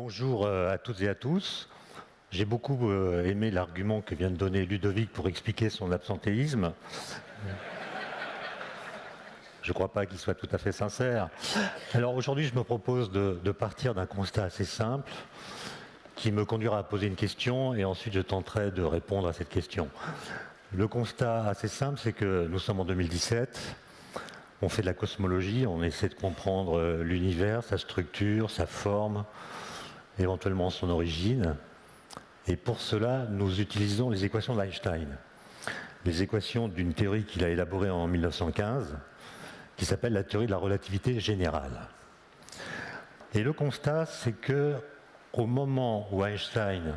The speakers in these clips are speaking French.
Bonjour à toutes et à tous. J'ai beaucoup aimé l'argument que vient de donner Ludovic pour expliquer son absentéisme. Je ne crois pas qu'il soit tout à fait sincère. Alors aujourd'hui, je me propose de partir d'un constat assez simple qui me conduira à poser une question et ensuite je tenterai de répondre à cette question. Le constat assez simple, c'est que nous sommes en 2017, on fait de la cosmologie, on essaie de comprendre l'univers, sa structure, sa forme, éventuellement son origine. Et pour cela, nous utilisons les équations d'Einstein, les équations d'une théorie qu'il a élaborée en 1915, qui s'appelle la théorie de la relativité générale. Et le constat, c'est que au moment où Einstein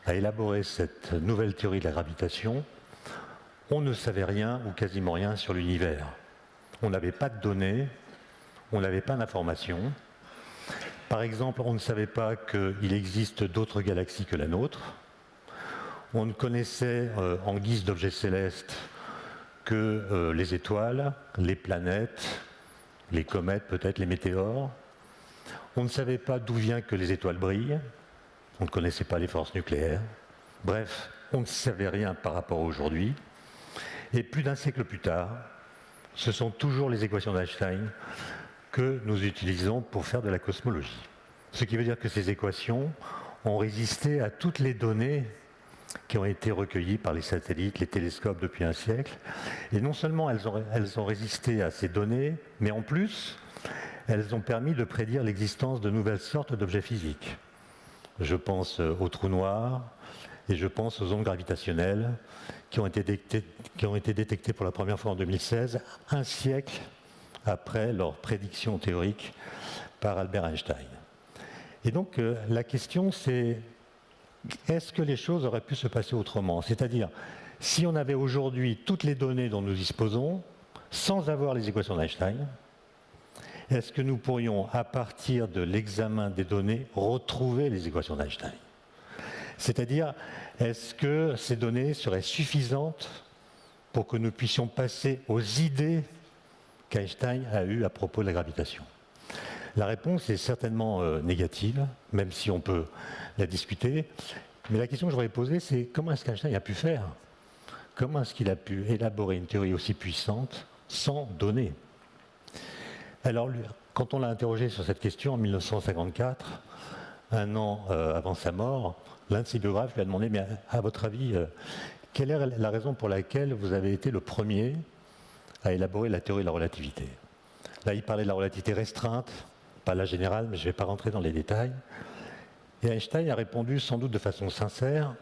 a élaboré cette nouvelle théorie de la gravitation, on ne savait rien ou quasiment rien sur l'univers. On n'avait pas de données, on n'avait pas d'informations. Par exemple, on ne savait pas qu'il existe d'autres galaxies que la nôtre. On ne connaissait en guise d'objets célestes que les étoiles, les planètes, les comètes, peut-être les météores. On ne savait pas d'où vient que les étoiles brillent. On ne connaissait pas les forces nucléaires. Bref, on ne savait rien par rapport à aujourd'hui. Et plus d'un siècle plus tard, ce sont toujours les équations d'Einstein que nous utilisons pour faire de la cosmologie. Ce qui veut dire que ces équations ont résisté à toutes les données qui ont été recueillies par les satellites, les télescopes depuis un siècle. Et non seulement elles ont résisté à ces données, mais en plus, elles ont permis de prédire l'existence de nouvelles sortes d'objets physiques. Je pense aux trous noirs et je pense aux ondes gravitationnelles qui ont été détectées pour la première fois en 2016, un siècle après leur prédiction théorique par Albert Einstein. Et donc la question c'est, est-ce que les choses auraient pu se passer autrement? C'est-à-dire, si on avait aujourd'hui toutes les données dont nous disposons, sans avoir les équations d'Einstein, est-ce que nous pourrions, à partir de l'examen des données, retrouver les équations d'Einstein? C'est-à-dire, est-ce que ces données seraient suffisantes pour que nous puissions passer aux idées qu'Einstein a eues à propos de la gravitation? La réponse est certainement négative, même si on peut la discuter. Mais la question que je voudrais poser, c'est comment est-ce qu'Einstein a pu faire? Comment est-ce qu'il a pu élaborer une théorie aussi puissante sans données? Alors, quand on l'a interrogé sur cette question en 1954, un an avant sa mort, l'un de ses biographes lui a demandé, mais à votre avis, quelle est la raison pour laquelle vous avez été le premier à élaborer la théorie de la relativité? Là, il parlait de la relativité restreinte, pas la générale, mais je ne vais pas rentrer dans les détails. Et Einstein a répondu, sans doute de façon sincère,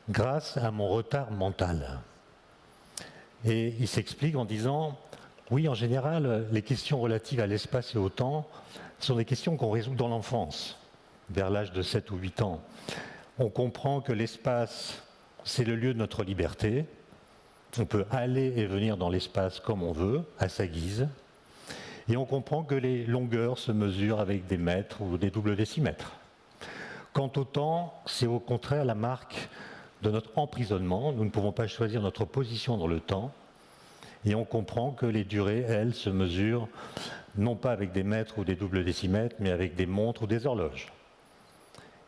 grâce à mon retard mental. Et il s'explique en disant, oui, en général, les questions relatives à l'espace et au temps sont des questions qu'on résout dans l'enfance, vers l'âge de 7 ou 8 ans. On comprend que l'espace, c'est le lieu de notre liberté. On peut aller et venir dans l'espace comme on veut, à sa guise. Et on comprend que les longueurs se mesurent avec des mètres ou des doubles décimètres. Quant au temps, c'est au contraire la marque de notre emprisonnement. Nous ne pouvons pas choisir notre position dans le temps. Et on comprend que les durées, elles, se mesurent non pas avec des mètres ou des doubles décimètres, mais avec des montres ou des horloges.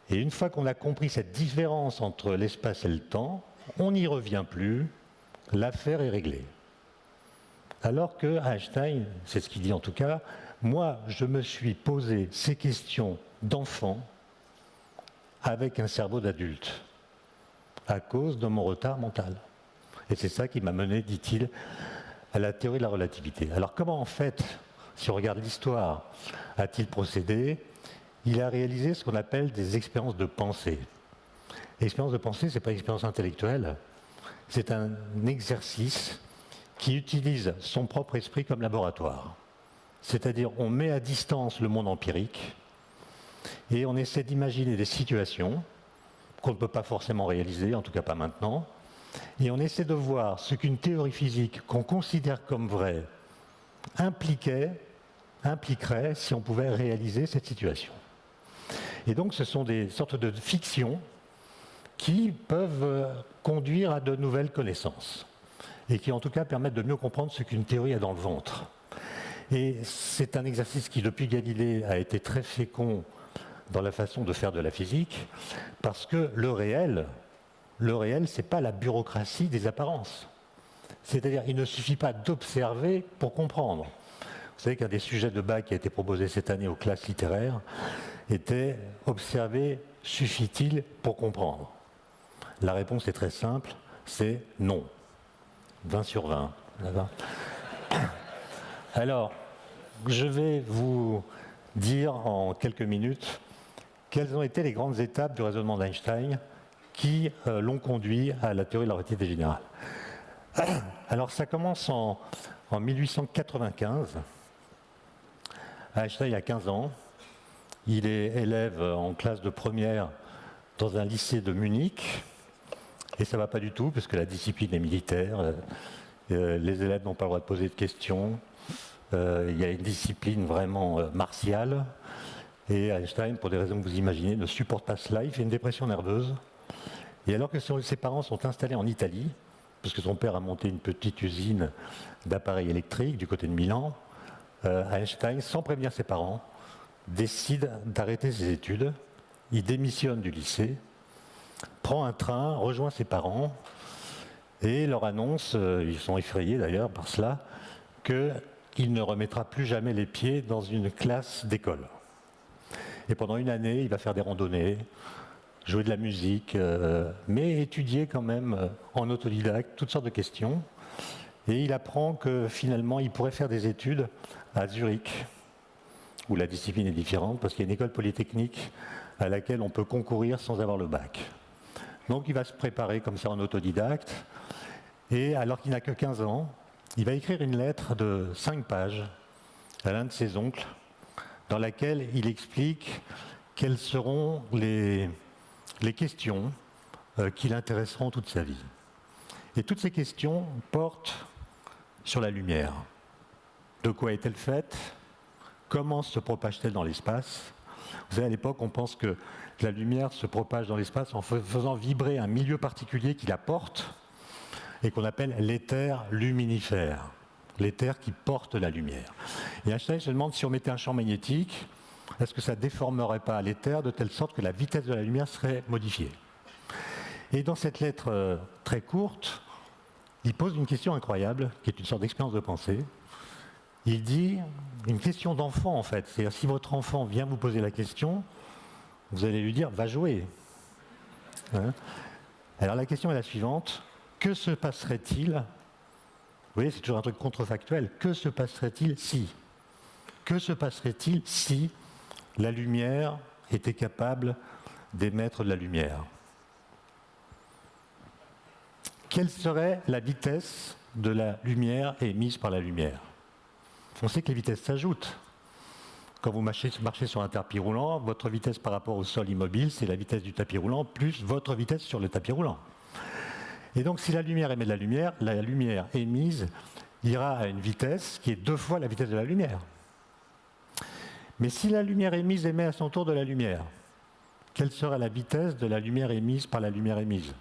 Et une fois qu'on a compris cette différence entre l'espace et le temps, on n'y revient plus, l'affaire est réglée. Alors que Einstein, c'est ce qu'il dit en tout cas, moi je me suis posé ces questions d'enfant avec un cerveau d'adulte, à cause de mon retard mental. Et c'est ça qui m'a mené, dit-il, à la théorie de la relativité. Alors comment en fait, si on regarde l'histoire, a-t-il procédé? Il a réalisé ce qu'on appelle des expériences de pensée. L'expérience de pensée, ce n'est pas une expérience intellectuelle, c'est un exercice qui utilise son propre esprit comme laboratoire. C'est-à-dire, on met à distance le monde empirique et on essaie d'imaginer des situations qu'on ne peut pas forcément réaliser, en tout cas pas maintenant, et on essaie de voir ce qu'une théorie physique qu'on considère comme vraie impliquerait si on pouvait réaliser cette situation. Et donc ce sont des sortes de fictions qui peuvent conduire à de nouvelles connaissances et qui en tout cas permettent de mieux comprendre ce qu'une théorie a dans le ventre. Et c'est un exercice qui, depuis Galilée, a été très fécond dans la façon de faire de la physique, parce que le réel, ce n'est pas la bureaucratie des apparences. C'est-à-dire, il ne suffit pas d'observer pour comprendre. Vous savez qu'un des sujets de bac qui a été proposé cette année aux classes littéraires était « Observer suffit-il pour comprendre ?» La réponse est très simple, c'est non. 20 sur 20. Alors, je vais vous dire en quelques minutes quelles ont été les grandes étapes du raisonnement d'Einstein qui l'ont conduit à la théorie de la relativité générale. Alors, ça commence en 1895. Einstein a 15 ans. Il est élève en classe de première dans un lycée de Munich. Et ça ne va pas du tout, parce que la discipline est militaire. Les élèves n'ont pas le droit de poser de questions. Il y a une discipline vraiment martiale. Et Einstein, pour des raisons que vous imaginez, ne supporte pas cela. Il fait une dépression nerveuse. Et alors que ses parents sont installés en Italie, parce que son père a monté une petite usine d'appareils électriques du côté de Milan, Einstein, sans prévenir ses parents, décide d'arrêter ses études. Il démissionne du lycée, prend un train, rejoint ses parents et leur annonce, ils sont effrayés d'ailleurs par cela, qu'il ne remettra plus jamais les pieds dans une classe d'école. Et pendant une année, il va faire des randonnées, jouer de la musique, mais étudier quand même en autodidacte toutes sortes de questions. Et il apprend que finalement, il pourrait faire des études à Zurich, où la discipline est différente, parce qu'il y a une école polytechnique à laquelle on peut concourir sans avoir le bac. Donc il va se préparer comme ça en autodidacte, et alors qu'il n'a que 15 ans, il va écrire une lettre de 5 pages à l'un de ses oncles, dans laquelle il explique quelles seront les questions qui l'intéresseront toute sa vie. Et toutes ces questions portent sur la lumière. De quoi est-elle faite? Comment se propage-t-elle dans l'espace? Vous savez, à l'époque, on pense que la lumière se propage dans l'espace en faisant vibrer un milieu particulier qui la porte et qu'on appelle l'éther luminifère, l'éther qui porte la lumière. Et Einstein se demande si on mettait un champ magnétique, est-ce que ça ne déformerait pas l'éther de telle sorte que la vitesse de la lumière serait modifiée? Et dans cette lettre très courte, il pose une question incroyable, qui est une sorte d'expérience de pensée. Il dit, une question d'enfant en fait, c'est-à-dire si votre enfant vient vous poser la question, vous allez lui dire, va jouer. Hein? Alors la question est la suivante, que se passerait-il, vous voyez c'est toujours un truc contrefactuel, que se passerait-il si? Que se passerait-il si la lumière était capable d'émettre de la lumière? Quelle serait la vitesse de la lumière émise par la lumière? On sait que les vitesses s'ajoutent. Quand vous marchez sur un tapis roulant, votre vitesse par rapport au sol immobile, c'est la vitesse du tapis roulant plus votre vitesse sur le tapis roulant. Et donc si la lumière émet de la lumière émise ira à une vitesse qui est 2 fois la vitesse de la lumière. Mais si la lumière émise émet à son tour de la lumière, quelle sera la vitesse de la lumière émise par la lumière émise?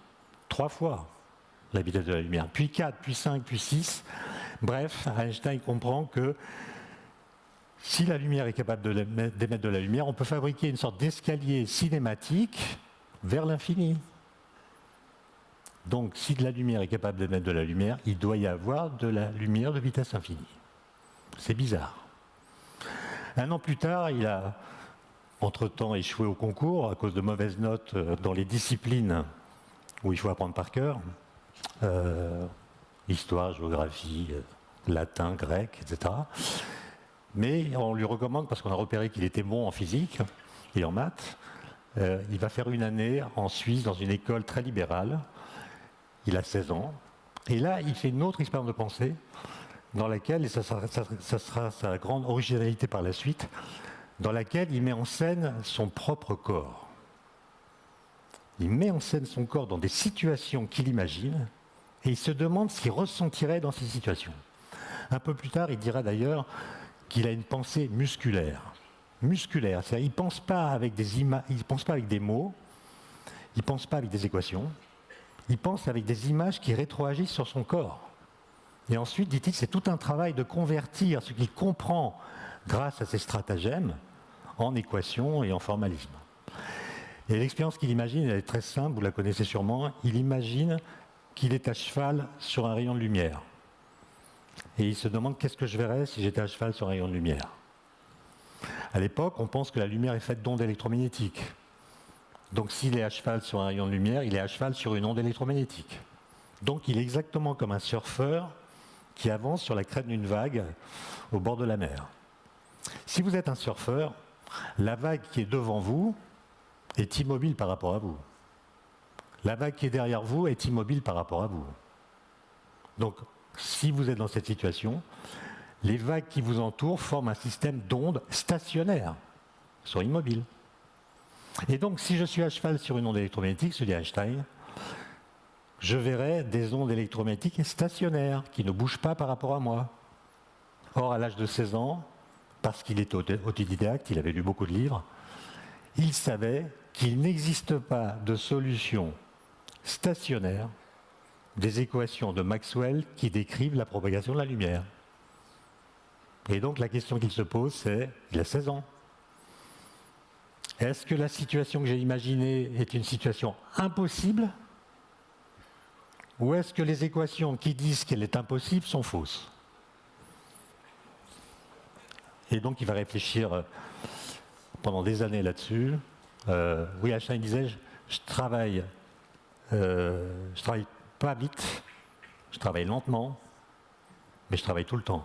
3 fois la vitesse de la lumière, puis 4, puis 5, puis 6. Bref, Einstein comprend que si la lumière est capable d'émettre de la lumière, on peut fabriquer une sorte d'escalier cinématique vers l'infini. Donc, si la lumière est capable d'émettre de la lumière, il doit y avoir de la lumière de vitesse infinie. C'est bizarre. 1 an plus tard, il a entre-temps échoué au concours à cause de mauvaises notes dans les disciplines où il faut apprendre par cœur. Histoire, géographie, latin, grec, etc. Mais on lui recommande, parce qu'on a repéré qu'il était bon en physique et en maths, il va faire une année en Suisse dans une école très libérale. Il a 16 ans. Et là, il fait une autre expérience de pensée dans laquelle, et ça sera sa grande originalité par la suite, dans laquelle il met en scène son propre corps. Il met en scène son corps dans des situations qu'il imagine et il se demande ce qu'il ressentirait dans ces situations. Un peu plus tard, il dira d'ailleurs qu'il a une pensée musculaire. Musculaire, c'est-à-dire il ne pense pas avec des pense pas avec des mots, il ne pense pas avec des équations, il pense avec des images qui rétroagissent sur son corps. Et ensuite, dit-il, c'est tout un travail de convertir ce qu'il comprend grâce à ces stratagèmes en équations et en formalisme. Et l'expérience qu'il imagine, elle est très simple, vous la connaissez sûrement. Il imagine qu'il est à cheval sur un rayon de lumière. Et il se demande qu'est-ce que je verrais si j'étais à cheval sur un rayon de lumière. À l'époque, on pense que la lumière est faite d'ondes électromagnétiques. Donc s'il est à cheval sur un rayon de lumière, il est à cheval sur une onde électromagnétique. Donc il est exactement comme un surfeur qui avance sur la crête d'une vague au bord de la mer. Si vous êtes un surfeur, la vague qui est devant vous est immobile par rapport à vous. La vague qui est derrière vous est immobile par rapport à vous. Donc, si vous êtes dans cette situation, les vagues qui vous entourent forment un système d'ondes stationnaires, sont immobiles. Et donc, si je suis à cheval sur une onde électromagnétique, se dit Einstein, je verrai des ondes électromagnétiques stationnaires qui ne bougent pas par rapport à moi. Or, à l'âge de 16 ans, parce qu'il était autodidacte, il avait lu beaucoup de livres, il savait qu'il n'existe pas de solution stationnaire des équations de Maxwell qui décrivent la propagation de la lumière. Et donc la question qu'il se pose, c'est, il a 16 ans, est-ce que la situation que j'ai imaginée est une situation impossible ou est-ce que les équations qui disent qu'elle est impossible sont fausses? Et donc il va réfléchir pendant des années là-dessus. Oui, Einstein disait, je travaille pas vite, je travaille lentement, mais je travaille tout le temps.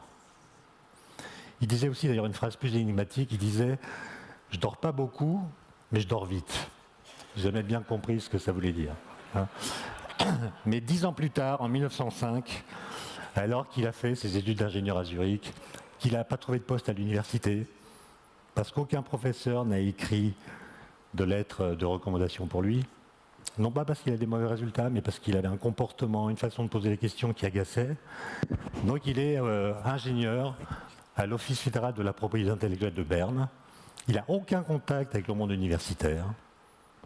Il disait aussi d'ailleurs une phrase plus énigmatique, il disait « Je dors pas beaucoup, mais je dors vite ». J'ai jamais bien compris ce que ça voulait dire. Hein. Mais 10 ans plus tard, en 1905, alors qu'il a fait ses études d'ingénieur à Zurich, qu'il n'a pas trouvé de poste à l'université, parce qu'aucun professeur n'a écrit de lettres de recommandation pour lui, non pas parce qu'il a des mauvais résultats, mais parce qu'il avait un comportement, une façon de poser les questions qui agaçait. Donc il est ingénieur à l'Office fédéral de la propriété intellectuelle de Berne. Il n'a aucun contact avec le monde universitaire,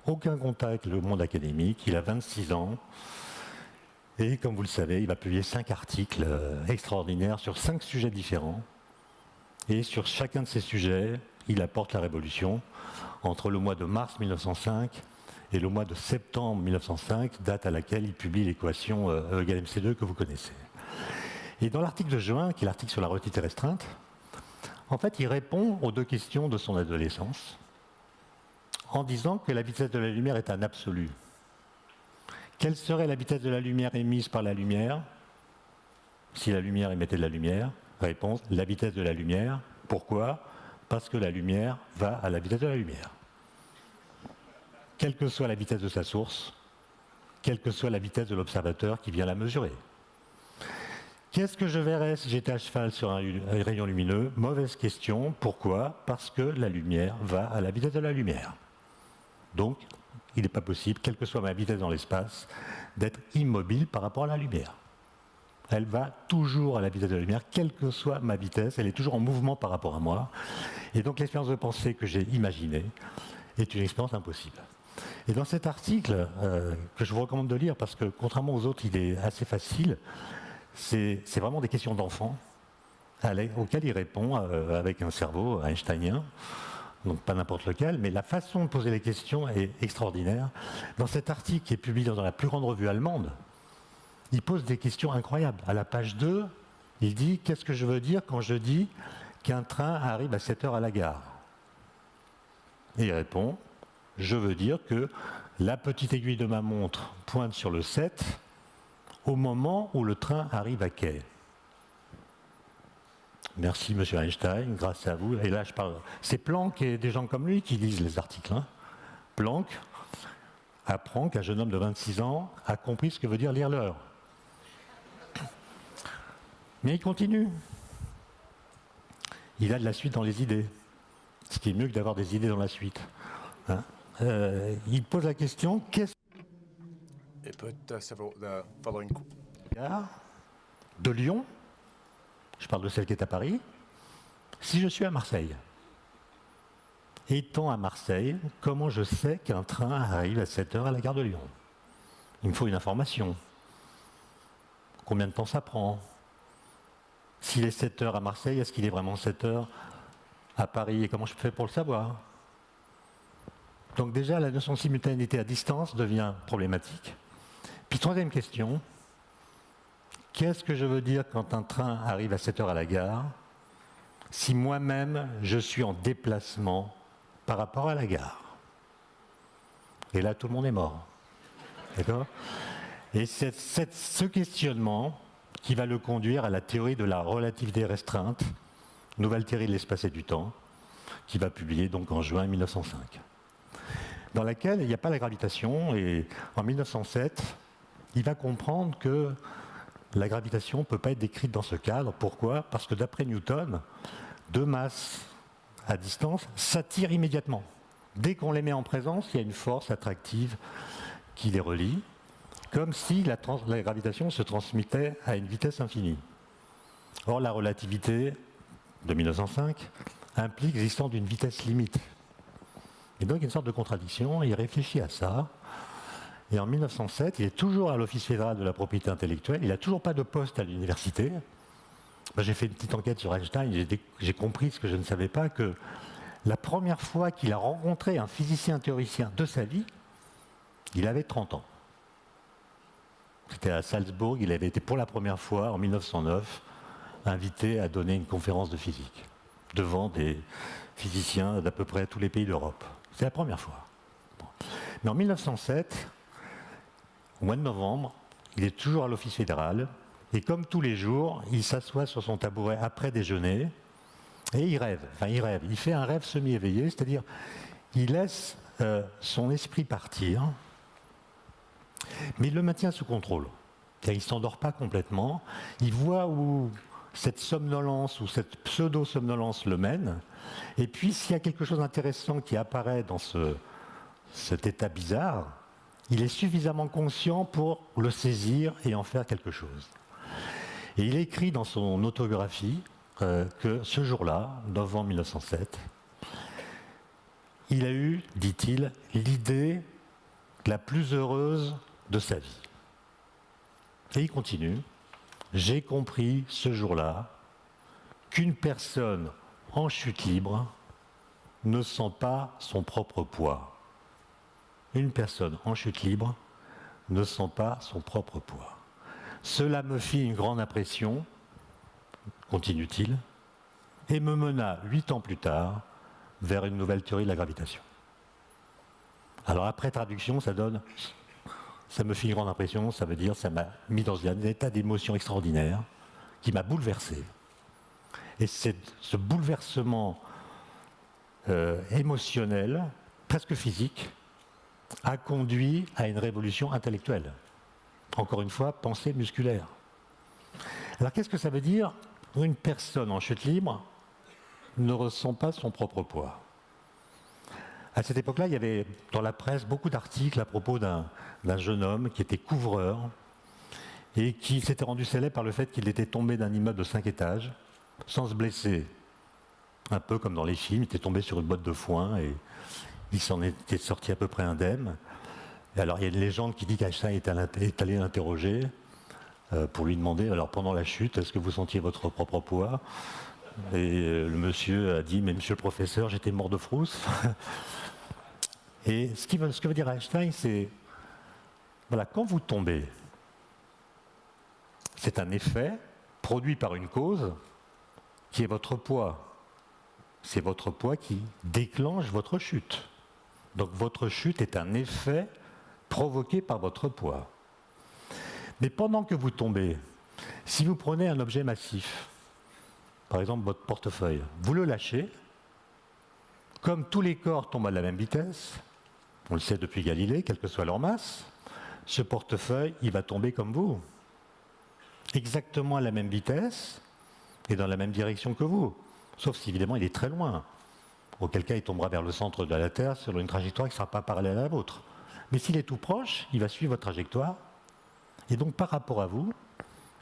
aucun contact avec le monde académique. Il a 26 ans. Et comme vous le savez, il va publier 5 articles extraordinaires sur 5 sujets différents. Et sur chacun de ces sujets, il apporte la révolution entre le mois de mars 1905 et le mois de septembre 1905, date à laquelle il publie l'équation E égale mc2 que vous connaissez. Et dans l'article de juin, qui est l'article sur la relativité restreinte, en fait, il répond aux 2 questions de son adolescence en disant que la vitesse de la lumière est un absolu. Quelle serait la vitesse de la lumière émise par la lumière si la lumière émettait de la lumière? Réponse, la vitesse de la lumière. Pourquoi? Parce que la lumière va à la vitesse de la lumière. Quelle que soit la vitesse de sa source, quelle que soit la vitesse de l'observateur qui vient la mesurer. Qu'est-ce que je verrais si j'étais à cheval sur un rayon lumineux? Mauvaise question. Pourquoi? Parce que la lumière va à la vitesse de la lumière. Donc, il n'est pas possible, quelle que soit ma vitesse dans l'espace, d'être immobile par rapport à la lumière. Elle va toujours à la vitesse de la lumière, quelle que soit ma vitesse, elle est toujours en mouvement par rapport à moi. Et donc l'expérience de pensée que j'ai imaginée est une expérience impossible. Et dans cet article, que je vous recommande de lire, parce que contrairement aux autres, il est assez facile, c'est vraiment des questions d'enfant auxquelles il répond avec un cerveau einsteinien, donc pas n'importe lequel, mais la façon de poser les questions est extraordinaire. Dans cet article qui est publié dans la plus grande revue allemande, il pose des questions incroyables. À la page 2, il dit « Qu'est-ce que je veux dire quand je dis qu'un train arrive à 7 heures à la gare ?» Et il répond « Je veux dire que la petite aiguille de ma montre pointe sur le 7 au moment où le train arrive à quai. » Merci, monsieur Einstein, grâce à vous. Et là, je parle. C'est Planck et des gens comme lui qui lisent les articles. Hein. Planck apprend qu'un jeune homme de 26 ans a compris ce que veut dire lire l'heure. Mais il continue. Il a de la suite dans les idées. Ce qui est mieux que d'avoir des idées dans la suite. Hein. Il pose la question, qu'est-ce de Lyon, je parle de celle qui est à Paris, si je suis à Marseille. Étant à Marseille, comment je sais qu'un train arrive à 7 heures à la gare de Lyon? Il me faut une information. Combien de temps ça prend? S'il est 7 heures à Marseille, est-ce qu'il est vraiment 7 heures à Paris? Et comment je fais pour le savoir? Donc déjà, la notion de simultanéité à distance devient problématique. Puis troisième question, qu'est-ce que je veux dire quand un train arrive à 7 heures à la gare si moi-même je suis en déplacement par rapport à la gare? Et là, tout le monde est mort. D'accord? Et c'est ce questionnement qui va le conduire à la théorie de la relativité restreinte, nouvelle théorie de l'espace et du temps, qui va publier donc en juin 1905, dans laquelle il n'y a pas la gravitation. Et en 1907, il va comprendre que la gravitation ne peut pas être décrite dans ce cadre. Pourquoi? Parce que d'après Newton, deux masses à distance s'attirent immédiatement. Dès qu'on les met en présence, il y a une force attractive qui les relie, comme si la gravitation se transmettait à une vitesse infinie. Or, la relativité de 1905 implique l'existence d'une vitesse limite. Et donc, il y a une sorte de contradiction, et il réfléchit à ça. Et en 1907, il est toujours à l'Office fédéral de la propriété intellectuelle, il n'a toujours pas de poste à l'université. Moi, j'ai fait une petite enquête sur Einstein, j'ai compris ce que je ne savais pas, que la première fois qu'il a rencontré un physicien théoricien de sa vie, il avait 30 ans. C'était à Salzbourg, il avait été pour la première fois, en 1909, invité à donner une conférence de physique devant des physiciens d'à peu près tous les pays d'Europe. C'est la première fois. Bon. Mais en 1907, au mois de novembre, il est toujours à l'Office fédéral, et comme tous les jours, il s'assoit sur son tabouret après déjeuner, et il rêve. Il fait un rêve semi-éveillé, c'est-à-dire il laisse son esprit partir, mais il le maintient sous contrôle. Il ne s'endort pas complètement. Il voit où cette somnolence ou cette pseudo-somnolence le mène. Et puis, s'il y a quelque chose d'intéressant qui apparaît dans cet état bizarre, il est suffisamment conscient pour le saisir et en faire quelque chose. Et il écrit dans son autobiographie que ce jour-là, novembre 1907, il a eu, dit-il, l'idée la plus heureuse de sa vie. Et il continue, j'ai compris ce jour-là qu'une personne en chute libre ne sent pas son propre poids. Une personne en chute libre ne sent pas son propre poids. Cela me fit une grande impression, continue-t-il, et me mena 8 ans plus tard vers une nouvelle théorie de la gravitation. Alors après traduction, ça donne « ça me fit une grande impression », ça veut dire « ça m'a mis dans un état d'émotion extraordinaire qui m'a bouleversé ». Et ce bouleversement émotionnel, presque physique, a conduit à une révolution intellectuelle. Encore une fois, pensée musculaire. Alors qu'est-ce que ça veut dire? Une personne en chute libre ne ressent pas son propre poids. À cette époque-là, il y avait dans la presse beaucoup d'articles à propos d'un jeune homme qui était couvreur et qui s'était rendu célèbre par le fait qu'il était tombé d'un immeuble de 5 étages sans se blesser. Un peu comme dans les films, il était tombé sur une botte de foin et il s'en était sorti à peu près indemne. Et alors il y a une légende qui dit qu'Einstein est allé l'interroger pour lui demander, alors pendant la chute, est-ce que vous sentiez votre propre poids? Et le monsieur a dit, mais monsieur le professeur, j'étais mort de frousse. Et ce que veut dire Einstein, c'est, voilà, quand vous tombez, c'est un effet produit par une cause qui est votre poids. C'est votre poids qui déclenche votre chute. Donc votre chute est un effet provoqué par votre poids. Mais pendant que vous tombez, si vous prenez un objet massif, par exemple votre portefeuille, vous le lâchez, comme tous les corps tombent à la même vitesse, on le sait depuis Galilée, quelle que soit leur masse, ce portefeuille, il va tomber comme vous, exactement à la même vitesse et dans la même direction que vous, sauf si évidemment il est très loin, auquel cas il tombera vers le centre de la Terre sur une trajectoire qui ne sera pas parallèle à la vôtre. Mais s'il est tout proche, il va suivre votre trajectoire, et donc par rapport à vous,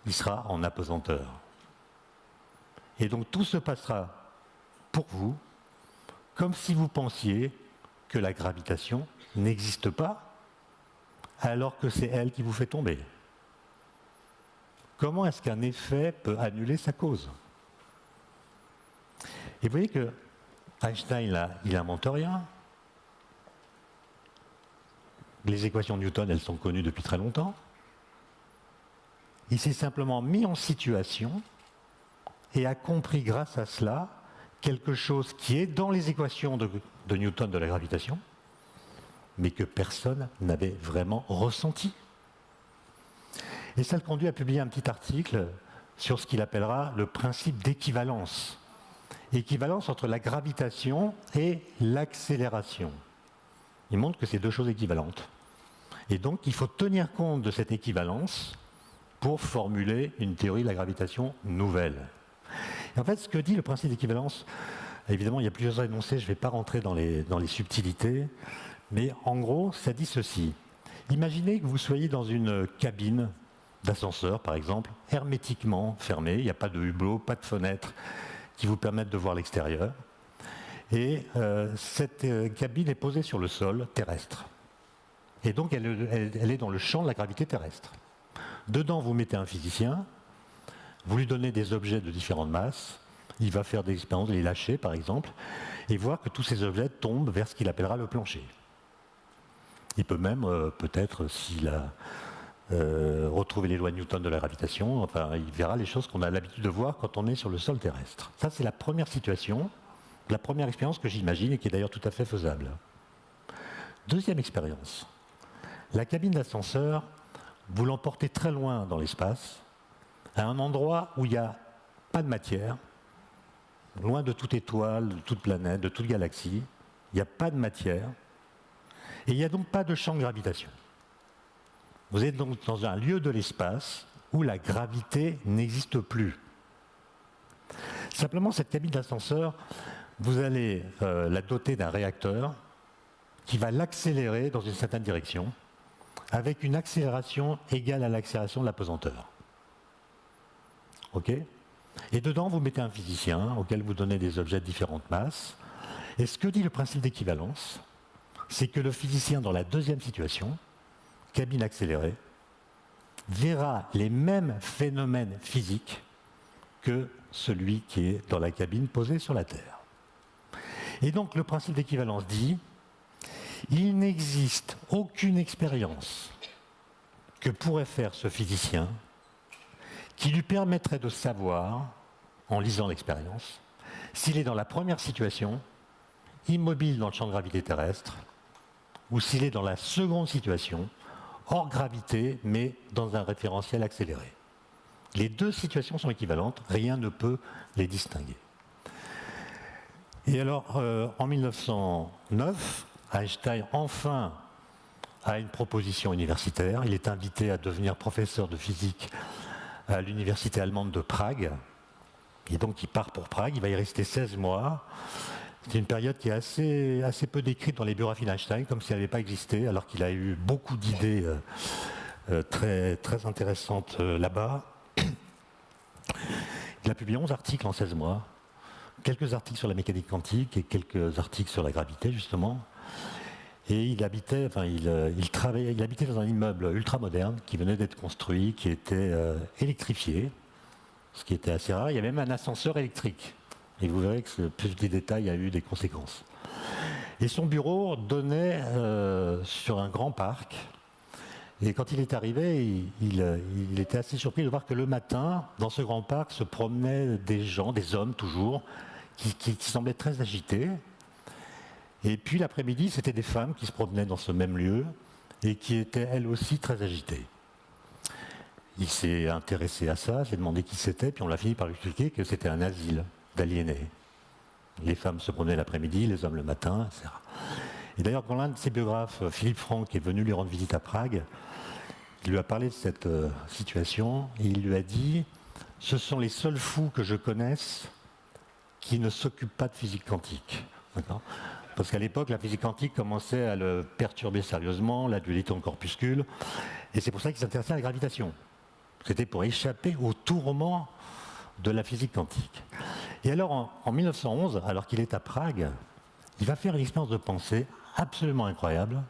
il sera en apesanteur. Et donc tout se passera pour vous comme si vous pensiez que la gravitation n'existe pas, alors que c'est elle qui vous fait tomber. Comment est-ce qu'un effet peut annuler sa cause? Et vous voyez que Einstein, là, il n'invente rien. Les équations de Newton, elles sont connues depuis très longtemps. Il s'est simplement mis en situation et a compris grâce à cela quelque chose qui est dans les équations de Newton de la gravitation, mais que personne n'avait vraiment ressenti. Et ça le conduit à publier un petit article sur ce qu'il appellera le principe d'équivalence. Équivalence entre la gravitation et l'accélération. Il montre que c'est deux choses équivalentes. Et donc, il faut tenir compte de cette équivalence pour formuler une théorie de la gravitation nouvelle. Et en fait, ce que dit le principe d'équivalence, évidemment, il y a plusieurs énoncés, je ne vais pas rentrer dans les subtilités, mais en gros, ça dit ceci. Imaginez que vous soyez dans une cabine d'ascenseur, par exemple, hermétiquement fermée, il n'y a pas de hublot, pas de fenêtre qui vous permettent de voir l'extérieur. Et cette cabine est posée sur le sol terrestre. Et donc, elle est dans le champ de la gravité terrestre. Dedans, vous mettez un physicien, vous lui donnez des objets de différentes masses, il va faire des expériences, les lâcher par exemple, et voir que tous ces objets tombent vers ce qu'il appellera le plancher. Il peut même, peut-être, s'il a retrouvé les lois de Newton de la gravitation, enfin, il verra les choses qu'on a l'habitude de voir quand on est sur le sol terrestre. Ça, c'est la première situation, la première expérience que j'imagine et qui est d'ailleurs tout à fait faisable. Deuxième expérience. La cabine d'ascenseur, vous l'emportez très loin dans l'espace, à un endroit où il n'y a pas de matière, loin de toute étoile, de toute planète, de toute galaxie, il n'y a pas de matière, et il n'y a donc pas de champ de gravitation. Vous êtes donc dans un lieu de l'espace où la gravité n'existe plus. Simplement, cette cabine d'ascenseur, vous allez la doter d'un réacteur qui va l'accélérer dans une certaine direction, avec une accélération égale à l'accélération de la pesanteur. OK ? Et dedans, vous mettez un physicien auquel vous donnez des objets de différentes masses. Et ce que dit le principe d'équivalence, c'est que le physicien, dans la deuxième situation, cabine accélérée, verra les mêmes phénomènes physiques que celui qui est dans la cabine posée sur la Terre. Et donc, le principe d'équivalence dit il n'existe aucune expérience que pourrait faire ce physicien qui lui permettrait de savoir, en lisant l'expérience, s'il est dans la première situation, immobile dans le champ de gravité terrestre, ou s'il est dans la seconde situation, hors gravité, mais dans un référentiel accéléré. Les deux situations sont équivalentes, rien ne peut les distinguer. Et alors, en 1909, Einstein, enfin, a une proposition universitaire. Il est invité à devenir professeur de physique à l'université allemande de Prague. Et donc, il part pour Prague. Il va y rester 16 mois. C'est une période qui est assez peu décrite dans les biographies d'Einstein, comme si elle n'avait pas existé, alors qu'il a eu beaucoup d'idées très, très intéressantes là-bas. Il a publié 11 articles en 16 mois. Quelques articles sur la mécanique quantique et quelques articles sur la gravité, justement. Et il habitait dans un immeuble ultra moderne qui venait d'être construit, qui était électrifié, ce qui était assez rare. Il y avait même un ascenseur électrique. Et vous verrez que ce petit détail a eu des conséquences. Et son bureau donnait sur un grand parc. Et quand il est arrivé, il était assez surpris de voir que le matin, dans ce grand parc, se promenaient des gens, des hommes toujours, qui semblaient très agités. Et puis l'après-midi, c'était des femmes qui se promenaient dans ce même lieu et qui étaient elles aussi très agitées. Il s'est intéressé à ça, s'est demandé qui c'était, puis on l'a fini par lui expliquer que c'était un asile d'aliénés. Les femmes se promenaient l'après-midi, les hommes le matin, etc. Et d'ailleurs, quand l'un de ses biographes, Philippe Franck, est venu lui rendre visite à Prague, il lui a parlé de cette situation et il lui a dit « Ce sont les seuls fous que je connaisse qui ne s'occupent pas de physique quantique. » Parce qu'à l'époque, la physique quantique commençait à le perturber sérieusement, la dualité en corpuscule, et c'est pour ça qu'il s'intéressait à la gravitation. C'était pour échapper au tourment de la physique quantique. Et alors, en 1911, alors qu'il est à Prague, il va faire une expérience de pensée absolument incroyable,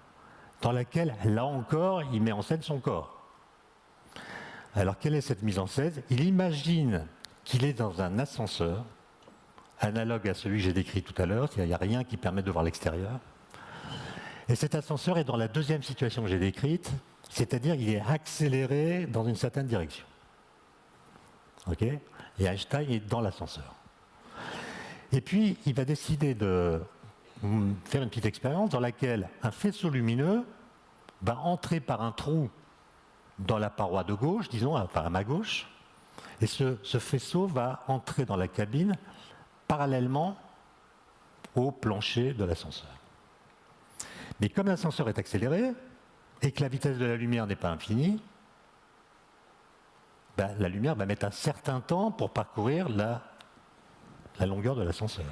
dans laquelle, là encore, il met en scène son corps. Alors, quelle est cette mise en scène ? Il imagine qu'il est dans un ascenseur, analogue à celui que j'ai décrit tout à l'heure, c'est-à-dire qu'il n'y a rien qui permet de voir l'extérieur. Et cet ascenseur est dans la deuxième situation que j'ai décrite, c'est-à-dire qu'il est accéléré dans une certaine direction. Ok ? Et Einstein est dans l'ascenseur. Et puis, il va décider de faire une petite expérience dans laquelle un faisceau lumineux va entrer par un trou dans la paroi de gauche, disons, enfin à ma gauche, et ce faisceau va entrer dans la cabine parallèlement au plancher de l'ascenseur. Mais comme l'ascenseur est accéléré et que la vitesse de la lumière n'est pas infinie, la lumière va mettre un certain temps pour parcourir la longueur de l'ascenseur.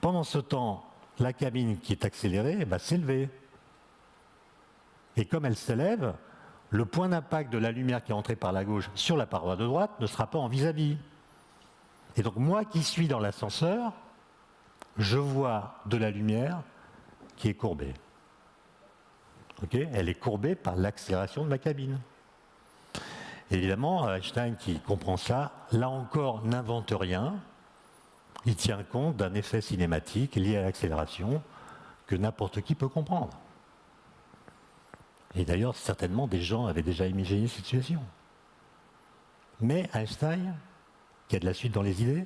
Pendant ce temps, la cabine qui est accélérée va s'élever. Et comme elle s'élève, le point d'impact de la lumière qui est entrée par la gauche sur la paroi de droite ne sera pas en vis-à-vis. Et donc moi qui suis dans l'ascenseur, je vois de la lumière qui est courbée. Okay ? Elle est courbée par l'accélération de ma cabine. Évidemment, Einstein qui comprend ça, là encore, n'invente rien. Il tient compte d'un effet cinématique lié à l'accélération que n'importe qui peut comprendre. Et d'ailleurs, certainement, des gens avaient déjà imaginé cette situation. Mais Einstein, qui a de la suite dans les idées,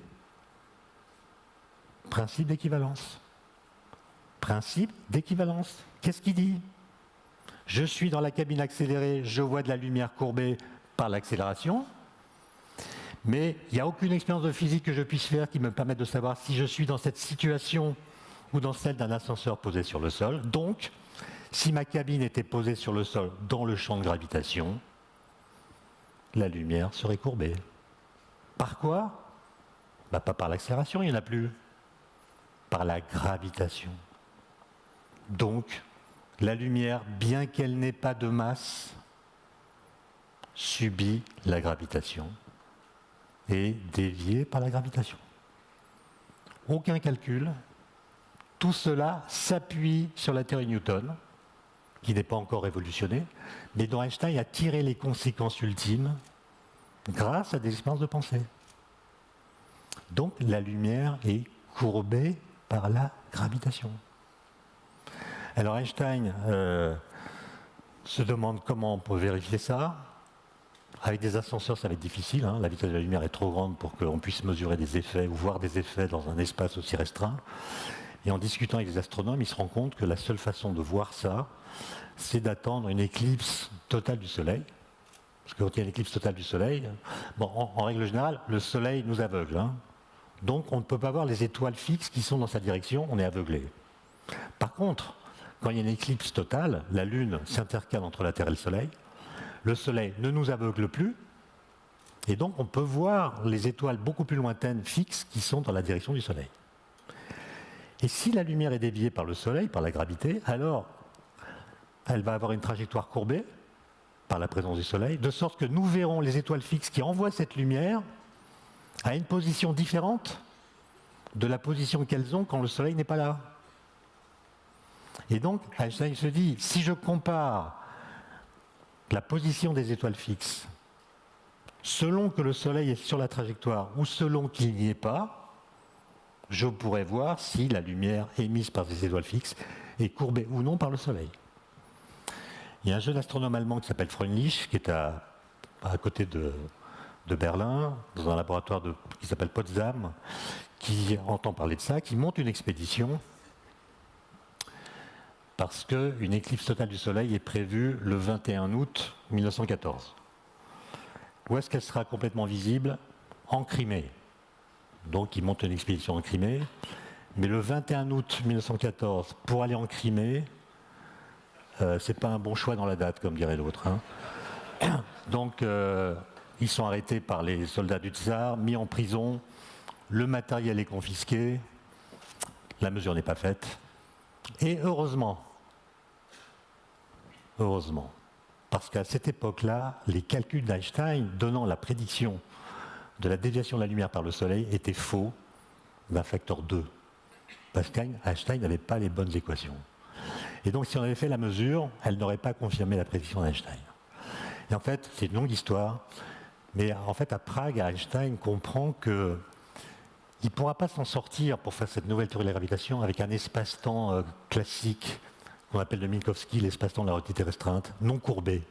principe d'équivalence. Principe d'équivalence. Qu'est-ce qu'il dit ? Je suis dans la cabine accélérée, je vois de la lumière courbée par l'accélération, mais il n'y a aucune expérience de physique que je puisse faire qui me permette de savoir si je suis dans cette situation ou dans celle d'un ascenseur posé sur le sol. Donc, si ma cabine était posée sur le sol dans le champ de gravitation, la lumière serait courbée. Par quoi ? Pas par l'accélération, il n'y en a plus. Par la gravitation. Donc, la lumière, bien qu'elle n'ait pas de masse, subit la gravitation et est déviée par la gravitation. Aucun calcul. Tout cela s'appuie sur la théorie Newton, qui n'est pas encore révolutionnée, mais dont Einstein a tiré les conséquences ultimes grâce à des expériences de pensée. Donc la lumière est courbée par la gravitation. Alors Einstein se demande comment on peut vérifier ça. Avec des ascenseurs, ça va être difficile. La vitesse de la lumière est trop grande pour qu'on puisse mesurer des effets ou voir des effets dans un espace aussi restreint. Et en discutant avec des astronomes, il se rend compte que la seule façon de voir ça, c'est d'attendre une éclipse totale du Soleil. Parce que quand il y a une éclipse totale du Soleil, en règle générale, le Soleil nous aveugle. Donc on ne peut pas voir les étoiles fixes qui sont dans sa direction, on est aveuglé. Par contre, quand il y a une éclipse totale, la Lune s'intercale entre la Terre et le Soleil ne nous aveugle plus, et donc on peut voir les étoiles beaucoup plus lointaines fixes qui sont dans la direction du Soleil. Et si la lumière est déviée par le Soleil, par la gravité, alors elle va avoir une trajectoire courbée par la présence du Soleil, de sorte que nous verrons les étoiles fixes qui envoient cette lumière à une position différente de la position qu'elles ont quand le Soleil n'est pas là. Et donc, Einstein se dit, si je compare la position des étoiles fixes selon que le Soleil est sur la trajectoire ou selon qu'il n'y est pas, je pourrais voir si la lumière émise par ces étoiles fixes est courbée ou non par le Soleil. Il y a un jeune astronome allemand qui s'appelle Freundlich, qui est à côté de Berlin, dans un laboratoire qui s'appelle Potsdam, qui entend parler de ça, qui monte une expédition parce qu'une éclipse totale du Soleil est prévue le 21 août 1914. Où est-ce qu'elle sera complètement visible ? En Crimée. Donc il monte une expédition en Crimée, mais le 21 août 1914, pour aller en Crimée, c'est pas un bon choix dans la date, comme dirait l'autre. Donc ils sont arrêtés par les soldats du tsar, mis en prison, le matériel est confisqué, la mesure n'est pas faite. Et heureusement, parce qu'à cette époque-là, les calculs d'Einstein donnant la prédiction de la déviation de la lumière par le Soleil étaient faux d'un facteur 2. Parce qu'Einstein n'avait pas les bonnes équations. Et donc si on avait fait la mesure, elle n'aurait pas confirmé la prédiction d'Einstein. Et en fait, c'est une longue histoire, mais en fait à Prague, Einstein comprend qu'il ne pourra pas s'en sortir pour faire cette nouvelle théorie de la gravitation avec un espace-temps classique qu'on appelle de Minkowski l'espace-temps de la relativité restreinte, non courbé.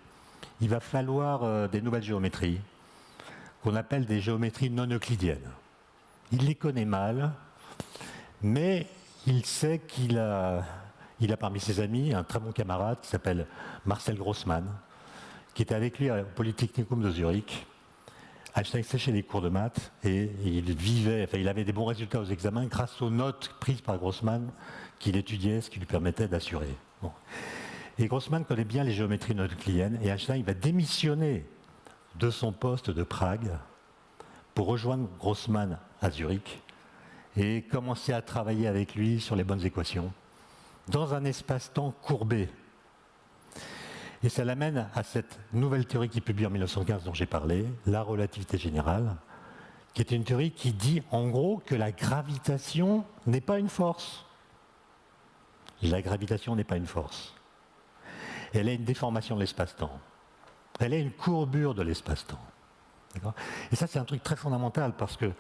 Il va falloir des nouvelles géométries, qu'on appelle des géométries non euclidiennes. Il les connaît mal, mais il sait qu'il a parmi ses amis un très bon camarade qui s'appelle Marcel Grossmann, qui était avec lui au Polytechnicum de Zurich. Einstein séchait les cours de maths et il avait des bons résultats aux examens grâce aux notes prises par Grossmann qu'il étudiait, ce qui lui permettait d'assurer. Bon. Et Grossmann connaît bien les géométries non euclidiennes et Einstein va démissionner de son poste de Prague pour rejoindre Grossmann à Zurich et commencer à travailler avec lui sur les bonnes équations dans un espace-temps courbé. Et ça l'amène à cette nouvelle théorie qu'il publie en 1915 dont j'ai parlé, la relativité générale, qui est une théorie qui dit en gros que la gravitation n'est pas une force. La gravitation n'est pas une force. Elle est une déformation de l'espace-temps. Elle est une courbure de l'espace-temps. Et ça, c'est un truc très fondamental parce que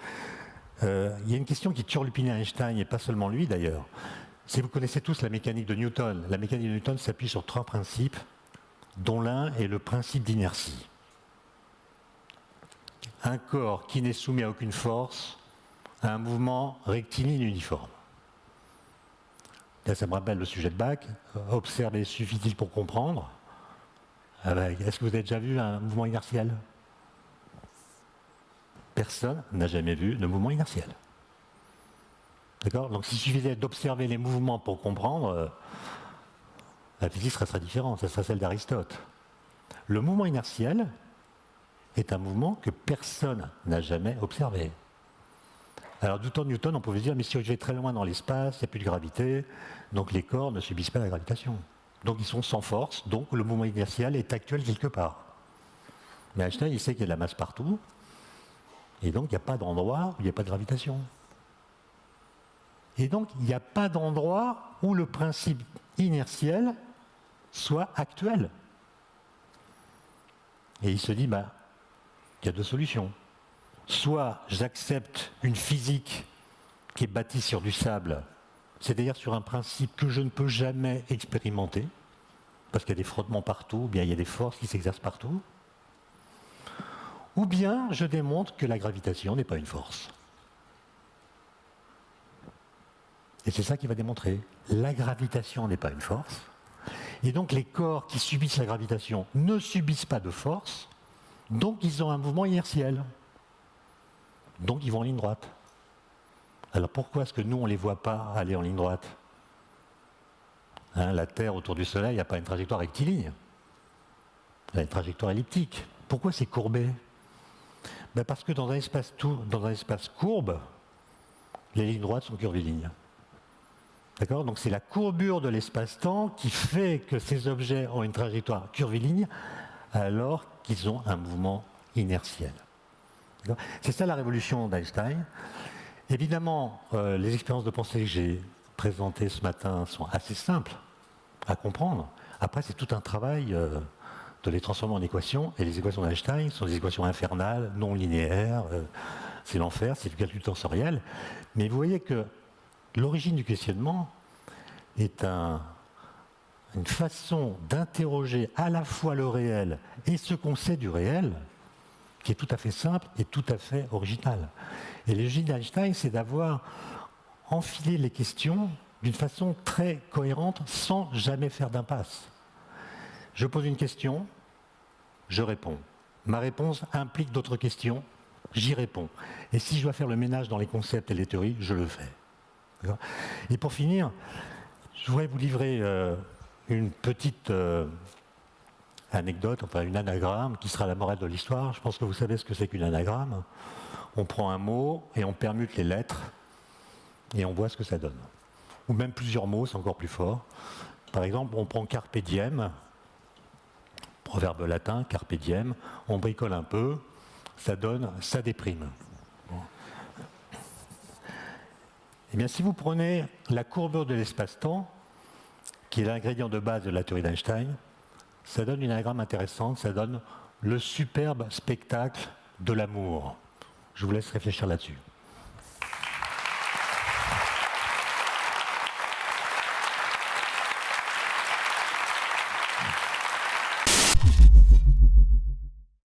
il y a une question qui turlupinait Einstein, et pas seulement lui d'ailleurs. Si vous connaissez tous la mécanique de Newton, la mécanique de Newton s'appuie sur 3 principes, dont l'un est le principe d'inertie. Un corps qui n'est soumis à aucune force a un mouvement rectiligne uniforme. Là, ça me rappelle le sujet de bac. Observer suffit-il pour comprendre? Est-ce que vous avez déjà vu un mouvement inertiel? Personne n'a jamais vu de mouvement inertiel. D'accord? Donc s'il suffisait d'observer les mouvements pour comprendre, la physique serait très différente, ça serait celle d'Aristote. Le mouvement inertiel est un mouvement que personne n'a jamais observé. Alors du temps de Newton, on pouvait se dire, mais si je vais très loin dans l'espace, il n'y a plus de gravité, donc les corps ne subissent pas la gravitation. Donc ils sont sans force, donc le mouvement inertiel est actuel quelque part. Mais Einstein, il sait qu'il y a de la masse partout, et donc il n'y a pas d'endroit où il n'y a pas de gravitation. Et donc il n'y a pas d'endroit où le principe inertiel soit actuel. Et il se dit, il y a 2 solutions. Soit j'accepte une physique qui est bâtie sur du sable, c'est-à-dire sur un principe que je ne peux jamais expérimenter, parce qu'il y a des frottements partout, ou bien il y a des forces qui s'exercent partout, ou bien je démontre que la gravitation n'est pas une force. Et c'est ça qu'il va démontrer. La gravitation n'est pas une force. Et donc les corps qui subissent la gravitation ne subissent pas de force, donc ils ont un mouvement inertiel. Donc ils vont en ligne droite. Alors pourquoi est-ce que nous, on ne les voit pas aller en ligne droite? La Terre autour du Soleil n'a pas une trajectoire rectiligne. Elle a une trajectoire elliptique. Pourquoi c'est courbé? Parce que dans un espace courbe, les lignes droites sont curvilignes. D'accord? Donc c'est la courbure de l'espace-temps qui fait que ces objets ont une trajectoire curviligne alors qu'ils ont un mouvement inertiel. C'est ça la révolution d'Einstein. Évidemment, les expériences de pensée que j'ai présentées ce matin sont assez simples à comprendre. Après, c'est tout un travail de les transformer en équations. Et les équations d'Einstein sont des équations infernales, non linéaires. C'est l'enfer, c'est du calcul tensoriel. Mais vous voyez que l'origine du questionnement est une façon d'interroger à la fois le réel et ce qu'on sait du réel, qui est tout à fait simple et tout à fait original. Et l'origine d'Einstein, c'est d'avoir enfilé les questions d'une façon très cohérente, sans jamais faire d'impasse. Je pose une question, je réponds. Ma réponse implique d'autres questions, j'y réponds. Et si je dois faire le ménage dans les concepts et les théories, je le fais. Et pour finir, je voudrais vous livrer une petite anecdote, enfin une anagramme, qui sera la morale de l'histoire. Je pense que vous savez ce que c'est qu'une anagramme. On prend un mot et on permute les lettres et on voit ce que ça donne. Ou même plusieurs mots, c'est encore plus fort. Par exemple, on prend carpe diem, proverbe latin, carpe diem, on bricole un peu, ça donne ça déprime. Bon. Eh bien, si vous prenez la courbure de l'espace-temps, qui est l'ingrédient de base de la théorie d'Einstein, ça donne une anagramme intéressante, ça donne le superbe spectacle de l'amour. Je vous laisse réfléchir là-dessus.